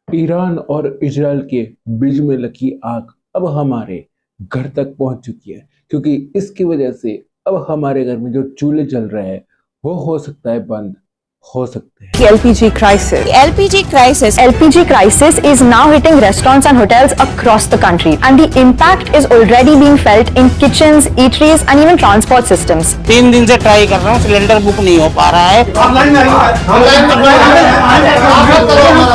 Iran और Israel के बीच में लगी आग अब हमारे घर तक पहुंच चुकी है, क्योंकि इसकी वजह से अब हमारे घर में जो चूल्हे जल रहे हैं वो हो सकता है बंद हो सकते हैं। LPG crisis. LPG crisis. LPG crisis is now hitting restaurants and hotels across the country, and the impact is already being felt in kitchens, eateries, and even transport systems. 3 दिन से ट्राई कर रहा हूँ, सिलेंडर बुक नहीं हो पा रहा है।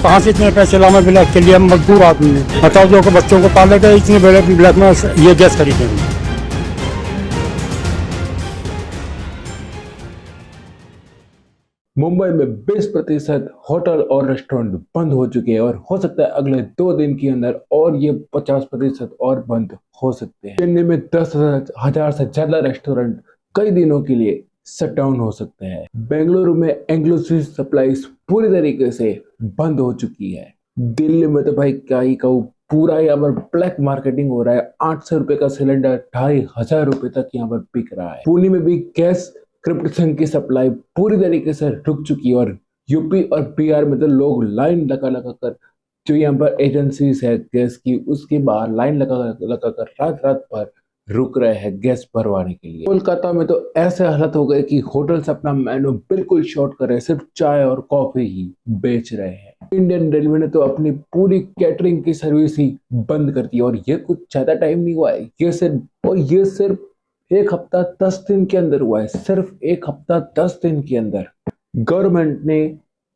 कहाँ से इतने पैसे लाना ब्लैक के लिए? हम मजदूर आदमी हैं, बताओ जो बच्चों को पाले गए इतने ब्लैक में ये गैस खरीदेंगे। मुंबई में 20% होटल और रेस्टोरेंट बंद हो चुके हैं और हो सकता है अगले 2 दिन के अंदर और ये 50% और बंद हो सकते हैं। चेन्नई में 10,000 से ज्यादा रेस्टोरेंट कई दिनों के लिए शट डाउन हो सकते हैं। बेंगलुरु में इंक्लूसिव सप्लाईज पूरी तरीके से बंद हो चुकी है। दिल्ली में तो भाई क्या ही कहूँ, पूरा यहाँ पर ब्लैक मार्केटिंग हो रहा है। 800 रुपए का सिलेंडर 2,500 रुपए तक यहाँ पर बिक रहा है। पुणे में भी गैस क्रिप्टोसन की सप्लाई पूरी तरीके से रुक चुकी है और यूपी और बिहार में तो लोग लाइन लगा कर जो यहाँ पर एजेंसीज है गैस की उसके बाहर लाइन लगा कर रात भर रुक रहे हैं गैस भरवाने के लिए। कोलकाता में तो ऐसे हालत हो गए कि होटल्स अपना मेनू बिल्कुल शॉर्ट कर रहे हैं, सिर्फ चाय और कॉफी ही बेच रहे हैं। इंडियन रेलवे ने तो अपनी पूरी कैटरिंग की सर्विस ही बंद कर दी और ये कुछ ज्यादा टाइम नहीं हुआ है, ये सिर्फ 1 हफ्ता 10 दिन के अंदर हुआ है। सिर्फ 1 हफ्ता 10 दिन के अंदर गवर्नमेंट ने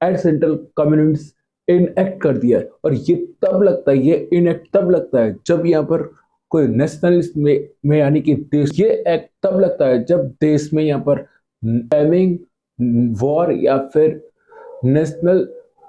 एड सेंट्रल कम्युनिटीज इनएक्ट कर दिया है और ये इनएक्ट तब लगता है जब यहाँ पर कोई नेशनलिस्ट में यानी कि देश, ये एक्ट तब लगता है जब देश में यहाँ पर टाइमिंग वॉर या फिर नेशनल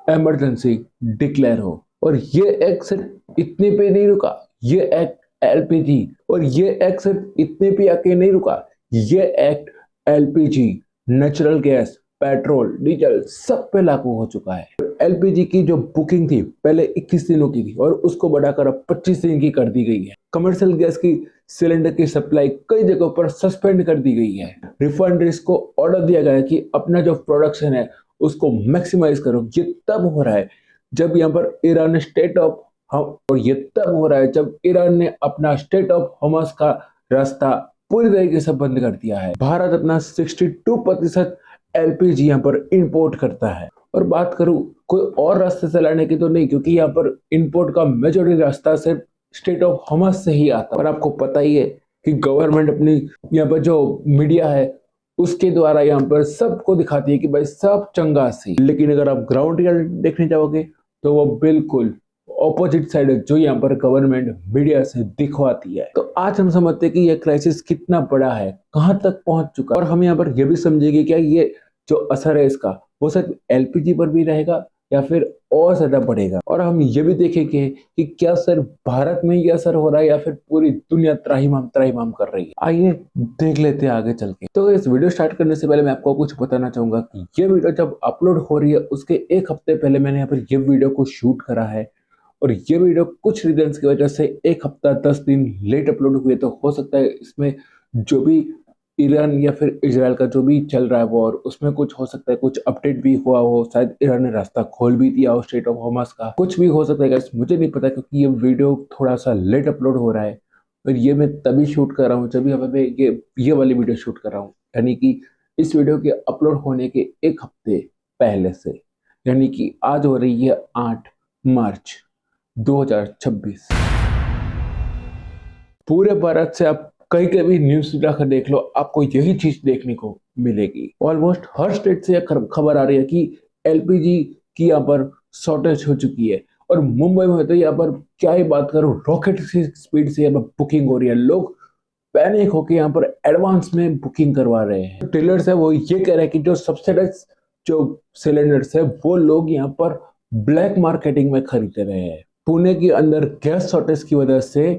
इमरजेंसी डिक्लेयर हो। और ये एक्ट सिर्फ इतने पे नहीं रुका, ये एक्ट एलपीजी और ये एक्ट सिर्फ इतने पे आके नहीं रुका, ये act LPG, natural gas, petrol, diesel सब पे लागू हो चुका है। एलपीजी की जो बुकिंग थी पहले 21 दिनों की थी और उसको बढ़ाकर अब 25 दिन की कर दी गई है। कमर्शियल गैस की सिलेंडर की सप्लाई कई जगहों पर सस्पेंड कर दी गई है। रिफाइनरीज को ऑर्डर दिया गया है कि अपना जो प्रोडक्शन है उसको मैक्सिमाइज करो। ये तब हो रहा है जब यहाँ पर ईरान स्टेट ऑफ और ये तब हो रहा है जब ईरान ने अपना स्टेट ऑफ हमास का रास्ता पूरी तरीके से बंद कर दिया है। भारत अपना 62% एलपीजी यहाँ पर इंपोर्ट करता है। और बात करूं कोई और रास्ते से लाने की तो नहीं, क्योंकि यहाँ पर इंपोर्ट का मेजॉरिटी रास्ता सिर्फ स्टेट ऑफ हमास से ही आता है। और आपको पता ही है कि गवर्नमेंट अपनी यहाँ पर जो मीडिया है उसके द्वारा यहाँ पर सबको दिखाती है कि भाई सब चंगा सी, लेकिन अगर आप ग्राउंड रियलिटी देखने जाओगे तो वो बिल्कुल ऑपोजिट साइड है जो यहाँ पर गवर्नमेंट मीडिया से दिखवाती है। तो आज हम समझते हैं कि यह क्राइसिस कितना बड़ा है, कहां तक पहुंच चुका है और हम यहाँ पर यह भी समझेंगे क्या ये जो असर है इसका वो सिर्फ एलपीजी पर भी रहेगा या फिर और ज्यादा बढ़ेगा। और हम ये भी देखेंगे कि क्या सिर्फ भारत में ये असर हो रहा है या फिर पूरी दुनिया त्राहिमाम कर रही है। आइए देख लेते हैं आगे चल के। तो इस वीडियो स्टार्ट करने से पहले मैं आपको कुछ बताना चाहूंगा कि ये वीडियो जब अपलोड हो रही है उसके 1 हफ्ते पहले मैंने यहाँ पर ये वीडियो को शूट करा है और ये वीडियो कुछ रीजंस की वजह से 1 हफ्ता 10 दिन लेट अपलोड हुए। तो हो सकता है इसमें जो भी ईरान या फिर इजराइल का जो भी चल रहा है वॉर उसमें कुछ हो सकता है, कुछ अपडेट भी हुआ हो, शायद ईरान ने रास्ता खोल भी दिया हो स्टेट ऑफ हमास का, कुछ भी हो सकता है गाइस, मुझे नहीं पता क्योंकि ये वीडियो थोड़ा सा लेट अपलोड हो रहा है और ये मैं तभी शूट कर रहा हूँ जब मैं ये वाली वीडियो शूट कर रहा हूँ, यानी कि इस वीडियो के अपलोड होने के 1 हफ्ते पहले से, यानी कि आज हो रही है 8 मार्च 2026। पूरे भारत से आप कहीं भी न्यूज उठाकर देख लो आपको यही चीज देखने को मिलेगी। ऑलमोस्ट हर स्टेट से खबर आ रही है कि एलपीजी की यहाँ पर शॉर्टेज हो चुकी है और मुंबई में तो यहाँ पर क्या ही बात करूं, रॉकेट की स्पीड से यहाँ पर बुकिंग हो रही है। लोग पैनिक होकर यहाँ पर एडवांस में बुकिंग करवा रहे हैं। टेलर्स है वो ये कह रहे हैं कि जो सब्सिडाइज जो सिलेंडर्स है वो लोग यहाँ पर ब्लैक मार्केटिंग में खरीद रहे हैं। पुणे के अंदर गैस शॉर्टेज की वजह से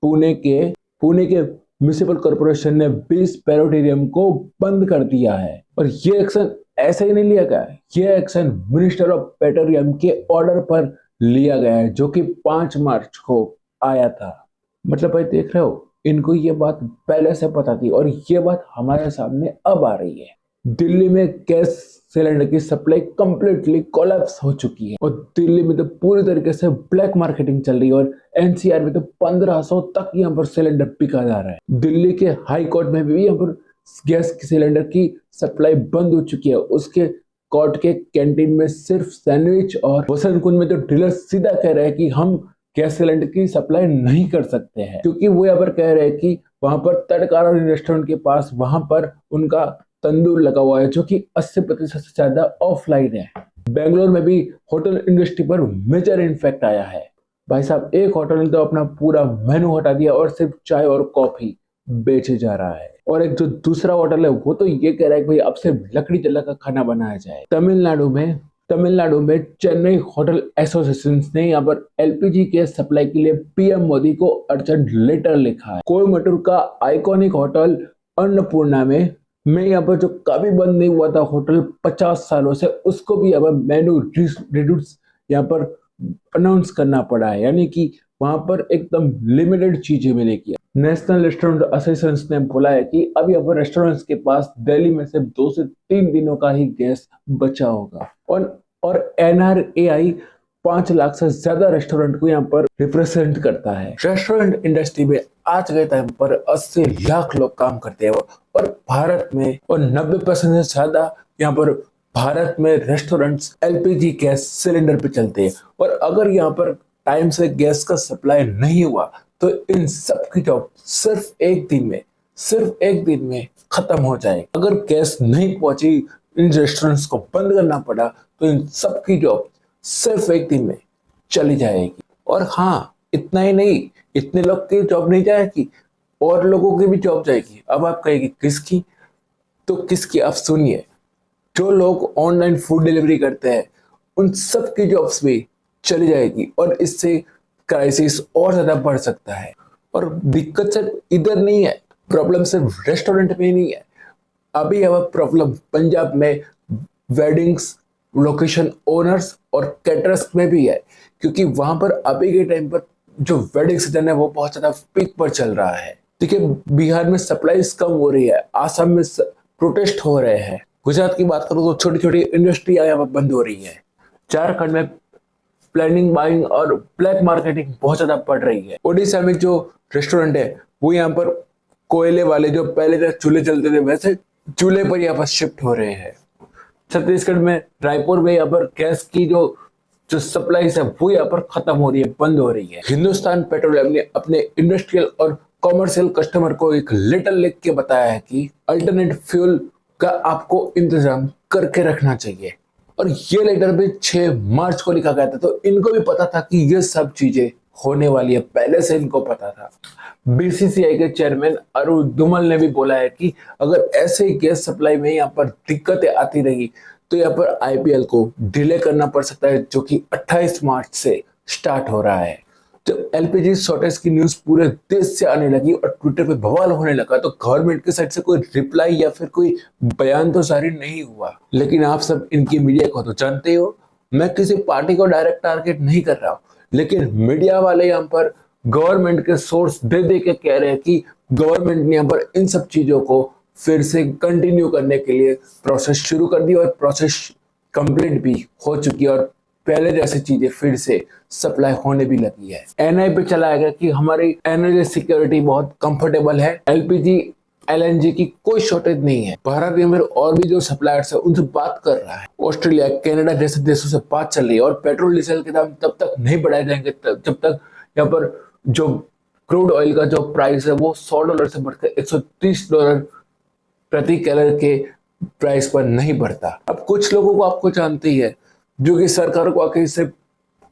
पुणे के म्युनिसिपल कॉर्पोरेशन ने 20 पेट्रोलियम को बंद कर दिया है और ये एक्शन ऐसे ही नहीं लिया गया है, ये एक्शन मिनिस्टर ऑफ पेट्रोलियम के ऑर्डर पर लिया गया है जो कि 5 मार्च को आया था। मतलब भाई देख रहे हो, इनको ये बात पहले से पता थी और ये बात हमारे सामने अब आ रही है। दिल्ली में गैस सिलेंडर की सप्लाई कंप्लीटली कोलैप्स हो चुकी है और दिल्ली में तो पूरी तरीके से ब्लैक मार्केटिंग चल रही है और एनसीआर में तो 1500 तक यहाँ पर सिलेंडर बिका जा रहा है। दिल्ली के हाई कोर्ट में भी यहाँ पर गैस सिलेंडर की सप्लाई बंद हो चुकी है। उसके कोर्ट के कैंटीन में सिर्फ सैंडविच और वसंत कुंज में तो डीलर सीधा कह रहे हैं कि हम गैस सिलेंडर की सप्लाई नहीं कर सकते हैं, क्योंकि वो यहाँ पर कह रहे हैं कि वहां पर तड़कारा रेस्टोरेंट के पास वहां पर उनका तंदूर लगा हुआ है जो कि 80% से ज्यादा ऑफलाइन है। बेंगलोर में भी होटल इंडस्ट्री पर मेजर इम्पैक्ट आया है। भाई साहब, एक होटल ने तो अपना पूरा मेनू हटा दिया और सिर्फ चाय और कॉफी बेचे जा रहा है। और एक जो दूसरा होटल है वो तो ये कह रहा है कि भाई अब से लकड़ी जला का खाना बनाया जाए। तमिलनाडु में चेन्नई होटल एसोसिएशन ने यहाँ पर एलपीजी के सप्लाई के लिए पीएम मोदी को अर्जेंट लेटर लिखा है। कोयम्बटूर का आइकॉनिक होटल अन्नपूर्णा में यहाँ पर जो कभी बंद नहीं हुआ था होटल 50 सालों से, उसको भी यहाँ पर मेनू रिड्यूस यहाँ पर अनाउंस करना पड़ा है, यानी कि वहां पर एकदम लिमिटेड चीजें मिलेगी। नेशनल रेस्टोरेंट एसोसिएशन ने बोला है कि अब यहाँ पर रेस्टोरेंट्स के पास दिल्ली में सिर्फ 2 से 3 दिनों का ही गैस बचा होगा और NRAI 5 लाख से ज्यादा रेस्टोरेंट को यहाँ पर रिप्रेजेंट करता है। रेस्टोरेंट इंडस्ट्री में आज के टाइम पर 80 लाख लोग काम करते हैं और भारत में और 90% से ज्यादा यहाँ पर भारत में रेस्टोरेंट्स एलपीजी गैस सिलेंडर पे चलते हैं। और अगर यहाँ पर टाइम से गैस का सप्लाई नहीं हुआ तो इन सब की जॉब सिर्फ एक दिन में खत्म हो जाएगी। अगर गैस नहीं पहुंची, इन रेस्टोरेंट्स को बंद करना पड़ा तो इन सब की जॉब सिर्फ एक दिन में चली जाएगी। और हाँ, इतना ही नहीं, इतने लोग की जॉब नहीं जाएगी, और लोगों की भी जॉब जाएगी। अब आप कहेंगे किसकी, तो किसकी आप सुनिए। जो लोग ऑनलाइन फूड डिलीवरी करते हैं उन सब की जॉब्स भी चली जाएगी और इससे क्राइसिस और ज्यादा बढ़ सकता है। और दिक्कत सिर्फ इधर नहीं है, प्रॉब्लम सिर्फ रेस्टोरेंट में ही नहीं है। अभी अब प्रॉब्लम पंजाब में वेडिंग्स लोकेशन ओनर्स और कैटरर्स में भी है, क्योंकि वहां पर अभी के टाइम पर जो वेडिंग सीजन है वो बहुत ज्यादा पीक पर चल रहा है। देखिए, बिहार में सप्लाईज कम हो रही है, आसाम में प्रोटेस्ट हो रहे हैं, गुजरात की बात करूँ तो छोटी छोटी इंडस्ट्री यहाँ पर बंद हो रही है, झारखंड में प्लानिंग बाइंग और ब्लैक मार्केटिंग बहुत ज्यादा बढ़ रही है। ओडिशा में जो रेस्टोरेंट है वो यहाँ पर कोयले वाले जो पहले तक चूल्हे चलते थे वैसे चूल्हे पर यहाँ पर शिफ्ट हो रहे हैं। छत्तीसगढ़ में रायपुर में यहाँ पर गैस की जो सप्लाई है वो यहाँ पर खत्म हो रही है, बंद हो रही है। हिंदुस्तान पेट्रोलियम ने अपने इंडस्ट्रियल और कॉमर्शियल कस्टमर को एक लेटर लिख के बताया है कि अल्टरनेट फ्यूल का आपको इंतजाम करके रखना चाहिए। और ये लेटर भी 6 मार्च को लिखा गया था, तो इनको भी पता था कि ये सब चीजें होने वाली है, पहले से इनको पता था। बीसीसीआई के चेयरमैन अरुण धूमल ने भी बोला है कि अगर ऐसे ही गैस सप्लाई में यहाँ पर दिक्कतें आती रही तो यहाँ पर आईपीएल को डिले करना पड़ सकता है, जो कि 28 मार्च से स्टार्ट हो रहा है। जब एलपीजी शॉर्टेज की न्यूज पूरे देश से आने लगी और ट्विटर पे बवाल होने लगा तो गवर्नमेंट की साइड से कोई रिप्लाई या फिर कोई बयान तो जारी नहीं हुआ। लेकिन आप सब इनकी मीडिया को तो जानते हो, मैं किसी पार्टी को डायरेक्ट टारगेट नहीं कर रहा हूँ, लेकिन मीडिया वाले यहाँ पर गवर्नमेंट के सोर्स दे के कह रहे हैं कि गवर्नमेंट ने यहाँ पर इन सब चीजों को फिर से कंटिन्यू करने के लिए प्रोसेस शुरू कर दी और प्रोसेस कंप्लीट भी हो चुकी है और पहले जैसी चीजें फिर से सप्लाई होने भी लगी है। एनआई पे चलाया गया कि हमारी एनर्जी सिक्योरिटी बहुत कंफर्टेबल है, एलपीजी एलएनजी की कोई शॉर्टेज नहीं है। भारत में और भी जो सप्लायर्स है उनसे बात कर रहा है, ऑस्ट्रेलिया कनाडा जैसे देशों से बात चल रही है। और पेट्रोल डीजल के दाम तब तक नहीं बढ़ाए जाएंगे जब तक यहाँ पर जो क्रूड ऑयल का जो प्राइस है वो $100 से बढ़कर $130 प्रति कैलोरी के प्राइस पर नहीं बढ़ता। अब कुछ लोगों को आपको जानते ही है जो कि सरकार को आके इसे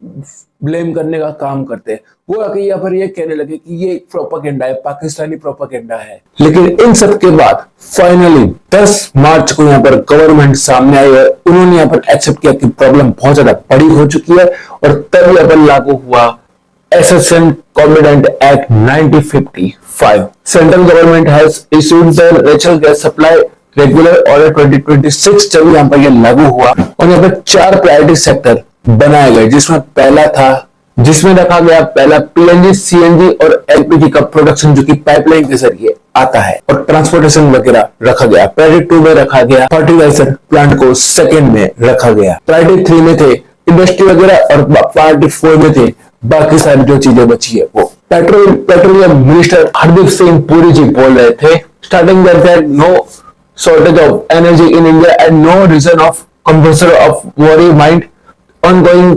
ब्लेम करने का काम करते हैं, वो आके यहाँ पर ये कहने लगे कि ये एक प्रोपेगेंडा है, पाकिस्तानी प्रोपेगेंडा है। लेकिन इन सब के बाद फाइनली 10 मार्च को यहाँ पर गवर्नमेंट सामने आई है, उन्होंने यहाँ पर एक्सेप्ट किया कि प्रॉब्लम बहुत ज्यादा बड़ी हो चुकी है और तब यहाँ पर लागू हुआ Essential Commodities Act 1955। Central government has issued the natural gas supply regular order 2026 जब यहाँ पर ये लागू हुआ और यहाँ पर 4 प्रायोरिटी सेक्टर बनाए गए, जिसमें पहला था जिसमें रखा गया पहला पीएनजी, सीएनजी और एलपीजी का प्रोडक्शन जो कि पाइपलाइन के जरिए आता है, और ट्रांसपोर्टेशन वगैरह रखा गया। प्रायोरिटी 2 में रखा गया फर्टिलाइजर प्लांट को, सेकंड में रखा गया। प्रायोरिटी 3 में थे इंडस्ट्री वगैरह, और प्रायोरिटी 4 में थे बाकी सारी जो चीजें बची है वो। पेट्रोलियम मिनिस्टर हरदीप सिंह पुरी जी बोल रहे थे, starting that no shortage of energy in India and no reason of compulsory of worry mind ongoing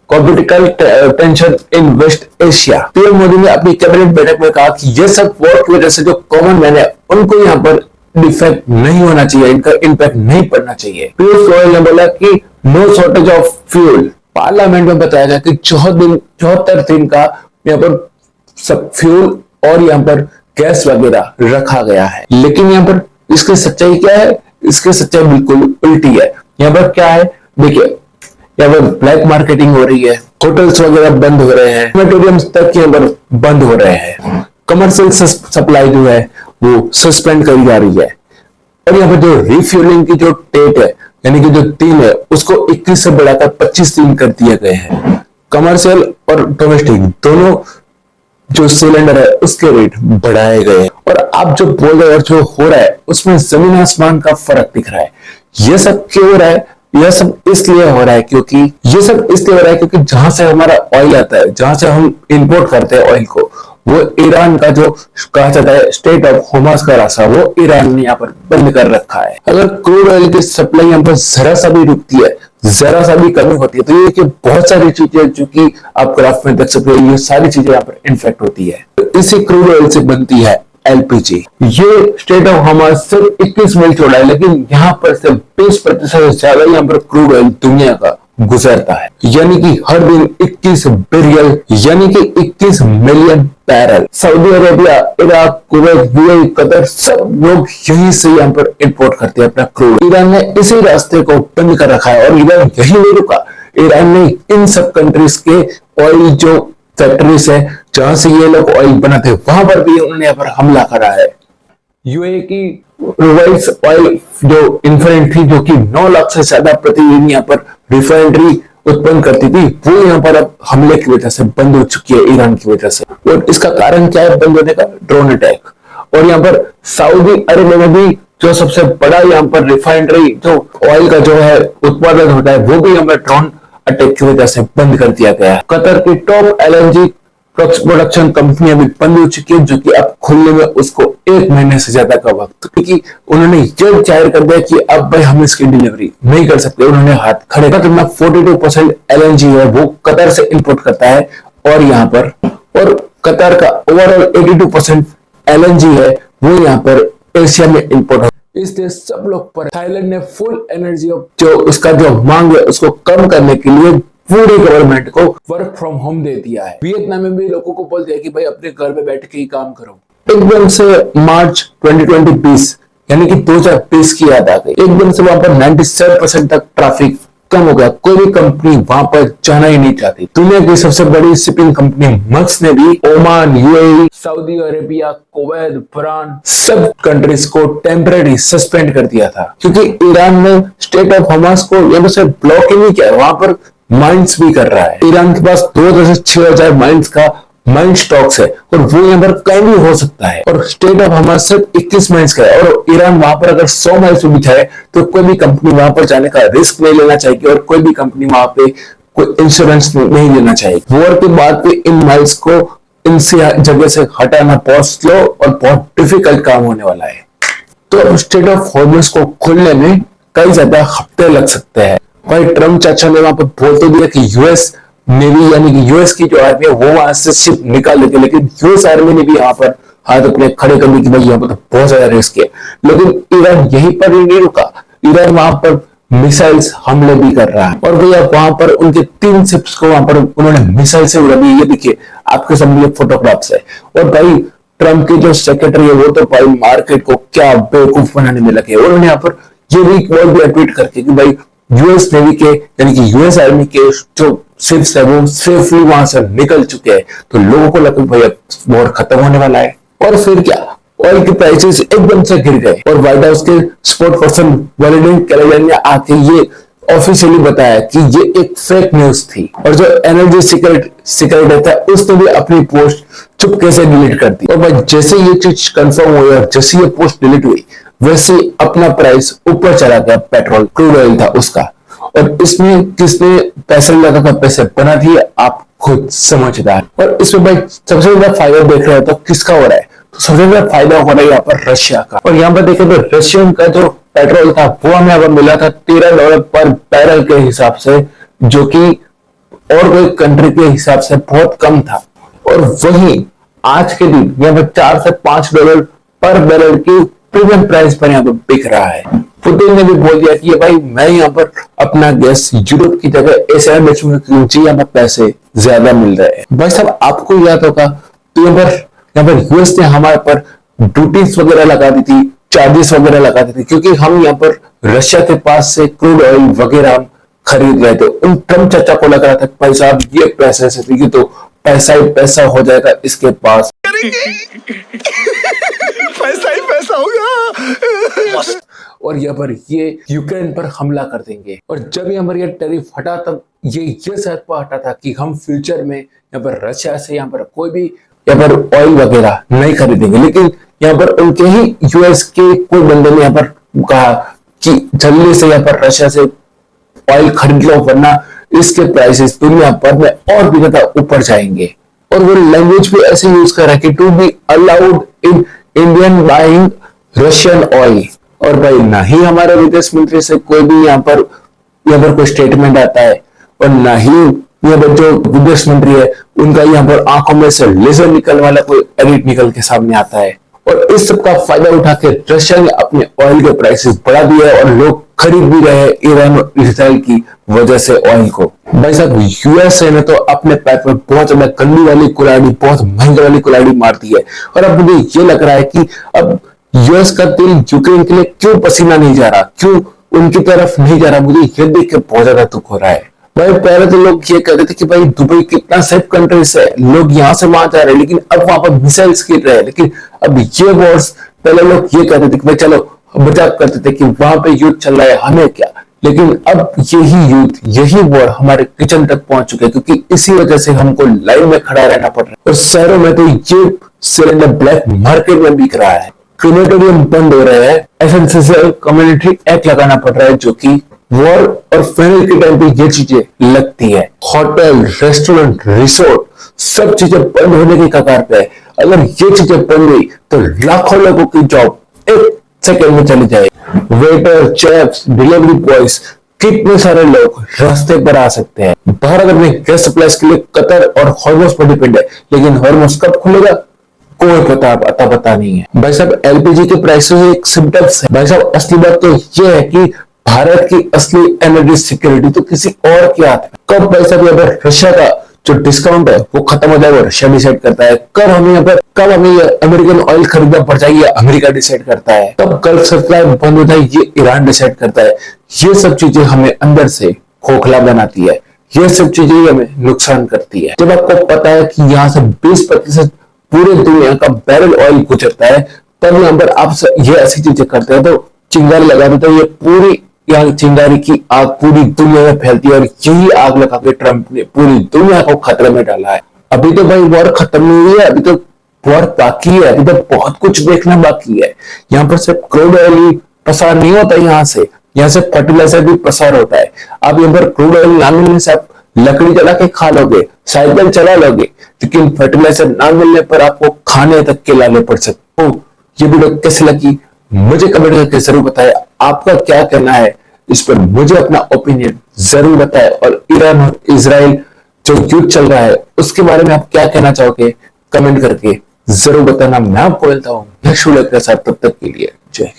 political tension in West Asia। PM Modi ने अपनी कैबिनेट बैठक में कहा कि ये सब वॉर की वजह से जो कॉमन मैन है उनको यहाँ पर डिफेक्ट नहीं होना चाहिए, इनका इम्पैक्ट नहीं पड़ना चाहिए। पीयूष गोयल ने बोला कि no shortage of fuel. Parliament में बताया गया कि 74 दिन का यहाँ पर सब फ्यूल और यहाँ पर गैस वगैरह रखा गया है, लेकिन यहाँ पर इसकी सच्चाई क्या है? इसकी सच्चाई बिल्कुल उल्टी है। यहाँ पर क्या है, देखिए यहाँ पर ब्लैक मार्केटिंग हो रही है, होटल्स वगैरह बंद हो रहे हैं, मेटोरियम्स तक यहाँ पर बंद हो रहे हैं, कमर्शियल सप्लाई जो है वो सस्पेंड करी जा रही है, और यहाँ पर जो रिफ्यूलिंग की जो डेट है यानी कि जो दिन है उसको 21 से बढ़ाकर 25 दिन कर दिए गए हैं। कमर्शियल और डोमेस्टिक दोनों जो सिलेंडर है उसके रेट बढ़ाए गए, और आप जो बोल रहे हो और जो हो रहा है उसमें जमीन आसमान का फर्क दिख रहा है। ये सब क्यों हो रहा है? यह सब इसलिए हो रहा है क्योंकि जहां से हमारा ऑयल आता है, जहां से हम इंपोर्ट करते हैं ऑयल को, वो ईरान का जो कहा जाता है स्टेट ऑफ होर्मुज का रास्ता, वो ईरान ने यहाँ पर बंद कर रखा है। अगर क्रूड ऑयल की सप्लाई यहाँ पर जरा सा भी रुकती है, जरा सा भी कमी होती है, तो ये कि बहुत सारी चीजें जो कि आप ग्राफ में देख सकते हो, ये सारी चीजें यहाँ पर इन्फेक्ट होती है। इसी क्रूड ऑयल से बनती है एलपीजी। ये स्टेट ऑफ होर्मुज सिर्फ 21 मील चौड़ा है, लेकिन यहाँ पर से 20% से ज्यादा यहाँ पर क्रूड ऑयल दुनिया का गुजरता है, यानी कि हर दिन 21 बिलियन यानी कि 21 million barrel. Saudi Arabia, Iraq, Kuwait, UAE, Qatar सब लोग यहीं से यहाँ पर इंपोर्ट करते हैं अपना क्रूड। ईरान ने इसी रास्ते को बंद कर रखा है, और ईरान यही नहीं रुका। ईरान ने इन सब कंट्रीज के ऑयल जो फैक्ट्रीज है जहां से ये लोग ऑयल बनाते हैं वहां पर भी उन्होंने यहाँ पर हमला करा है। यूएई की रुवाइस ऑयल जो इन्फ्रेंट थी, जो कि 9 लाख से ज्यादा प्रतिदिन यहाँ पर रिफाइनरी उत्पन्न करती थी, वो यहाँ पर अब हमले की वजह से बंद हो चुकी है ईरान की वजह से। और इसका कारण क्या है बंद होने का? Drone attack. और यहाँ पर सऊदी अरेबिया में भी जो सबसे बड़ा यहाँ पर रिफाइनरी जो ऑयल का जो है उत्पादन होता है, वो भी यहाँ पर ड्रोन अटैक की वजह से बंद कर दिया गया है। कतर की टॉप एलएनजी प्रोडक्शन कंपनियां भी बंद हो चुकी है, जो कि अब खुलने में उसको 1 महीने से ज्यादा का वक्त, क्योंकि उन्होंने ये जाहिर कर दिया कि अब भाई हम इसकी डिलीवरी नहीं कर सकते। उन्होंने हाथ खड़े कर दिया। 42% एलएनजी है वो कतर से इंपोर्ट करता है, और यहाँ पर और कतर का ओवरऑल 82% एलएनजी है वो यहाँ पर एशिया में इंपोर्ट है। इसलिए सब लोग पर थाईलैंड ने फुल एनर्जी जो उसका जो मांग है उसको कम करने के लिए पूरी गवर्नमेंट को वर्क फ्रॉम होम दे दिया है। वियतनाम में भी लोगों को बोल दिया कि भाई अपने घर में बैठ के ही काम करो। एकदम से मार्च 2020 यानी कि 2020 की याद आ गई। एकदम से वहां पर 97% तक ट्रैफिक कम हो गया। कोई भी कंपनी वहां पर जाना ही नहीं चाहती। दुनिया की सबसे बड़ी शिपिंग कंपनी मक्स ने भी Oman, UAE, Saudi Arabia, Kuwait, Bahrain सब कंट्रीज को टेम्परेरी सस्पेंड कर दिया था, क्योंकि ईरान ने स्टेट ऑफ होर्मुज को यहाँ से ब्लॉक ही नहीं किया, वहां पर माइंस भी कर रहा है। ईरान के पास 2,000-6,000 माइंस का माइन स्टॉक्स है, और वो यहाँ पर कहीं भी हो सकता है। और स्टेट ऑफ होर्मुज सिर्फ 21 माइल्स का है, और ईरान वहां पर अगर 100 माइल्स भी जाए तो कोई भी कंपनी वहां पर जाने का रिस्क नहीं लेना चाहिए, और कोई भी कंपनी वहां पे कोई इंश्योरेंस नहीं लेना चाहिए। वॉर के बाद भी इन माइल्स को इनसे जगह से हटाना बहुत स्लो और बहुत डिफिकल्ट काम होने वाला है। तो स्टेट ऑफ होर्मुज को खुलने में कई ज्यादा हफ्ते लग सकते हैं। भाई ट्रम्प चाचा ने वहां पर बोल तो दिया कि यूएस नेवी यानी कि यूएस की जो आर्मी है वो वहां से शिप निकाल लेगी, लेकिन यूएस आर्मी ने भी यहाँ पर हाथ अपने खड़े कर दिए कि भाई यहाँ पर तो बहुत ज्यादा रिस्क है। लेकिन ईरान यहीं पर ही नहीं रुका, ईरान वहां पर मिसाइल्स हमले भी कर रहा है, और भैया वहां पर उनके 3 शिप्स को वहां पर उन्होंने मिसाइल से उड़ा दी। ये देखिए आपके सामने फोटोग्राफ्स है। और भाई ट्रम्प के जो सेक्रेटरी है वो तो भाई मार्केट को क्या बेवकूफ बनाने में लगे। उन्होंने यहाँ पर ये भी ट्वीट करके कि भाई यूएस नेवी के यानी कि यूएस आर्मी के जो शिप्स है वो सेफली वहां से निकल चुके हैं। तो लोगों को लगा भाई अब वॉर खत्म होने वाला है। और फिर क्या, ऑयल के प्राइसेस एकदम से गिर गए, और व्हाइट हाउस के स्पोर्ट पर्सन वैलेंटिन कैलेजन ने आके ये ऑफिशियली बताया कि ये एक फेक न्यूज थी, और जो एनर्जी सिक्योरिटी था उसने भी अपनी पोस्ट चुपके से डिलीट कर दी। और भाई जैसे ये चीज कंफर्म हुई और जैसे ये पोस्ट डिलीट हुई, वैसे अपना प्राइस ऊपर चला गया। पेट्रोल क्रूड ऑयल था उसका, और इसमें किसने पैसे लगाकर पैसे बना दिए आप खुद समझदार। और इसमें भाई सबसे ज्यादा फायदा देख रहे हो तो किसका हो रहा है? तो सबसे ज्यादा फायदा हो रहा है यहाँ पर रशिया का। और यहाँ पर देखें तो रशियन का जो पेट्रोल था वो हमें अब मिला था $13 पर बैरल के हिसाब से, जो कि और कोई कंट्री के हिसाब से बहुत कम था। और वहीं आज के दिन यहाँ पर $4 से $5 पर बैरल की प्रीमियम प्राइस पर यहाँ पर बिक रहा है। पुतिन ने भी बोल दिया कि भाई मैं यहाँ पर अपना गैस यूरोप की जगह एशिया में बेचूंगा क्योंकि यहाँ पर पैसे ज्यादा मिल रहे हैं। भाई साहब आपको याद होगा तो यहाँ पर यूएस ने हमारे पर ड्यूटीज वगैरह लगा दी थी, चार्जेस वगैरह लगा दी थी, क्योंकि हम यहाँ पर रशिया के पास से क्रूड ऑयल वगैरह हम खरीद रहे थे। उन ट्रम्प चाचा को लग रहा था भाई साहब ये पैसे से थी तो पैसा ही पैसा हो जाएगा इसके पास, पैसा ही पैसा होगा। और यहाँ पर ये यूक्रेन पर हमला कर देंगे। और जब यहाँ पर ये टैरिफ हटा तब ये शायद पर हटा था कि हम फ्यूचर में यहाँ पर रशिया से यहाँ पर कोई भी यहाँ पर ऑयल वगैरह नहीं खरीदेंगे। लेकिन यहाँ पर उनके ही यूएस के कोई बंदे ने यहाँ पर कहा कि जल्दी से यहाँ पर रशिया से ऑयल खरीद लो वरना इसके प्राइसेस दुनिया भर में और भी ज्यादा ऊपर जाएंगे। और वो लैंग्वेज भी ऐसे यूज कर रहा है कि to be allowed in Indian buying Russian oil. और भाई ना ही हमारे विदेश मंत्री से कोई भी यहाँ पर कोई स्टेटमेंट आता है, और ना ही यहाँ पर जो विदेश मंत्री है उनका यहाँ पर आंखों में से लेजर निकलने वाला कोई एडिट निकल के सामने आता है। और इस सब का फायदा उठा के रशिया ने अपने ऑयल के प्राइसेस बढ़ा दिए और लोग खरीद भी रहे हैं ईरान और इजराइल की वजह से ऑयल को। भाई साहब यूएसए ने तो अपने पैर पर बहुत ज्यादा गंदी वाली कुल्हाड़ी, बहुत महंगी वाली कुल्हाड़ी मार दी है। और अब मुझे ये लग रहा है कि अब यूएस का दिल यूक्रेन के लिए क्यों पसीना नहीं जा रहा, क्यों उनकी तरफ नहीं जा रहा, मुझे ये देख के बहुत ज्यादा दुख हो रहा है। भाई पहले तो लोग ये कहते थे कि भाई दुबई कितना सेफ कंट्री है, लोग यहाँ से वहां जा रहे हैं, लेकिन अब वहां पर मिसाइल्स गिर रहे हैं। लेकिन अब ये वॉर्स, पहले लोग ये कहते थे कि भाई चलो मजाक करते थे कि वहां पे युद्ध चल रहा है हमें क्या, लेकिन अब यही युद्ध, यही वॉर हमारे किचन तक पहुंच चुके हैं, क्योंकि इसी वजह से हमको लाइन में खड़ा रहना पड़ रहा है। और शहरों में तो ये सिलेंडर ब्लैक मार्केट में बिक रहा है, क्रीमेटोरियम बंद हो रहे हैं, एसेंशियल कम्युनिटी एक्ट लगाना पड़ रहा है, जो कि वॉर और फेनल के टाइम पे ये चीजें लगती है। होटल, रेस्टोरेंट, रिसोर्ट सब चीजें बंद होने की कगार पे है। अगर ये चीजें बंद हुई तो लाखों लोगों की जॉब एक सेकंड में चली जाएगी। वेटर, शेफ्स, डिलीवरी बॉयज, कितने सारे लोग रास्ते पर आ सकते हैं। भारत अपने गैस सप्लाईज के लिए कतर और हॉर्मोज पर डिपेंड है, लेकिन हॉर्मोज कब खुलेगा कोई पता नहीं है। भाई साहब एलपीजी के प्राइसेस एक सिम्टम्स है। भाई साहब असली बात तो ये है कि भारत की असली एनर्जी सिक्योरिटी तो किसी और के हाथ में। कब पैसा भी अगर रशिया का जो डिस्काउंट है वो खत्म हो जाए वो रशिया डिसाइड करता है। कब हमें अमेरिकन ऑयल खरीदना पड़ जाएगी अमेरिका डिसाइड करता है। कब गल्फ सप्लाई बंद हो जाए ये ईरान डिसाइड करता है। ये सब चीजें हमें अंदर से खोखला बनाती है, ये सब चीजें हमें नुकसान करती है। जब आपको पता है कि यहाँ से 20% पूरे दुनिया का बैरल ऑयल गुजरता है, तब यहाँ पर आप ये ऐसी चीजें करते हैं तो चिंगारी लगा देते हैं। ये पूरी यहाँ चिंगारी की आग पूरी दुनिया में फैलती है, और यही आग लगा के ट्रंप ने पूरी दुनिया को खतरे में डाला है। अभी तो भाई वॉर खत्म नहीं हुई है, अभी तो वॉर बाकी है, अभी तो बहुत कुछ देखना बाकी है। यहाँ पर सिर्फ क्रूड ऑयल पसार नहीं होता, यहाँ से फर्टिलाइजर भी पसार होता है। आप यहाँ पर क्रूड ऑयल ना मिलने से आप लकड़ी जला के खा लोगे, साइकिल चला लोगे, लेकिन फर्टिलाइजर ना मिलने पर आपको खाने तक के लाने पड़ सकते हो। ये वीडियो कैसी लगी मुझे कमेंट करके जरूर बताएं। आपका क्या कहना है इस पर मुझे अपना ओपिनियन जरूर बताएं। और ईरान और इजराइल जो युद्ध चल रहा है उसके बारे में आप क्या कहना चाहोगे कमेंट करके जरूर बताना। मैं आपको बोलता हूँ नेक्स्ट वीडियो के साथ, तब तक के लिए जय हिंद।